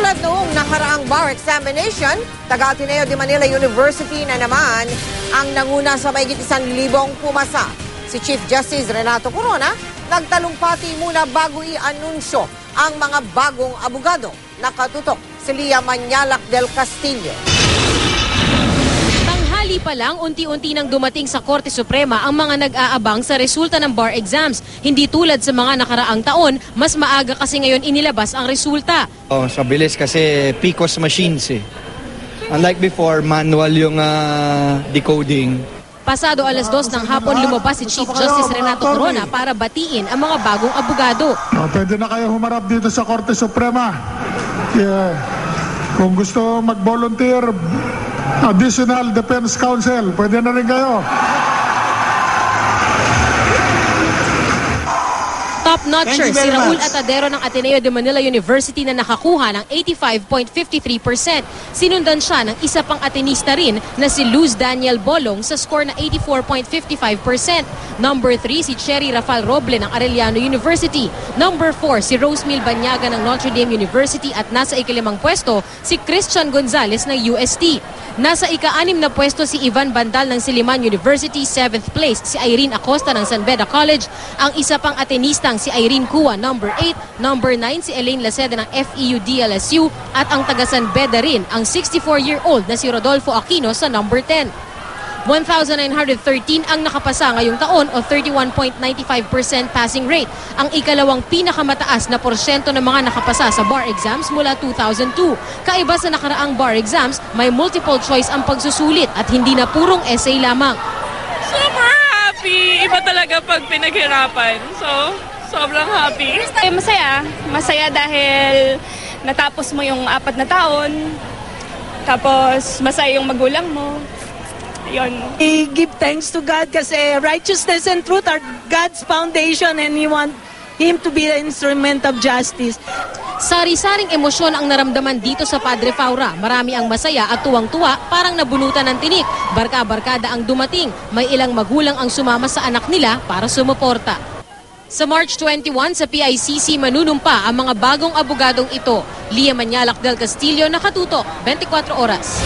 Tulad noong nakaraang bar examination, taga-Ateneo de Manila University na naman ang nanguna sa mahigit 1,000 pumasa. Si Chief Justice Renato Corona nagtalumpati muna bago i-anunsyo ang mga bagong abogado. Nakatutok si Lia Manyalac del Castillo. Tanghali pa lang, unti-unti nang dumating sa Korte Suprema ang mga nag-aabang sa resulta ng bar exams. Hindi tulad sa mga nakaraang taon, mas maaga kasi ngayon inilabas ang resulta. Sa bilis kasi PCOS machines eh. Unlike before, manual yung decoding. Pasado 2:00 ng hapon lumabas si Chief Justice Renato Corona para batiin ang mga bagong abogado. Pwede na kayo humarap dito sa Korte Suprema. Kung gusto mag-volunteer, additional defense counsel, pwede na rin kayo. Top-notcher si Raul Atadero ng Ateneo de Manila University na nakakuha ng 85.53%. Sinundan siya ng isa pang Atenista rin na si Luz Daniel Bolong sa score na 84.55%. Number 3 si Cherry Rafael Roble ng Arellano University. Number 4 si Rosemil Banyaga ng Notre Dame University at nasa ika-5 pwesto si Christian Gonzalez ng UST. Nasa ika-6 na pwesto si Ivan Bandal ng Silliman University, 7th place si Irene Acosta ng San Beda College, ang isa pang Atenistang si Irene Cua, number 8, number 9 si Elaine Laceda ng FEU DLSU at ang taga San Beda rin, ang 64-year-old na si Rodolfo Aquino sa number 10. 1,913 ang nakapasa ngayong taon o 31.95% passing rate. Ang ikalawang pinakamataas na porsyento ng mga nakapasa sa bar exams mula 2002. Kaiba sa nakaraang bar exams, may multiple choice ang pagsusulit at hindi na purong essay lamang. Super happy! Iba talaga pag pinaghirapan. So, sobrang happy. Masaya. Masaya dahil natapos mo yung 4 na taon. Tapos, masaya yung magulang mo. Yun. We give thanks to God kasi righteousness and truth are God's foundation and we want Him to be the instrument of justice. Sari-saring emosyon ang naramdaman dito sa Padre Faura. Marami ang masaya at tuwang-tuwa, parang nabunutan ng tinik. Barka-barkada ang dumating. May ilang magulang ang sumama sa anak nila para sumuporta. Sa March 21 sa PICC manunumpa ang mga bagong abogadong ito. Lia Manyalac del Castillo, nakatutok, 24 oras.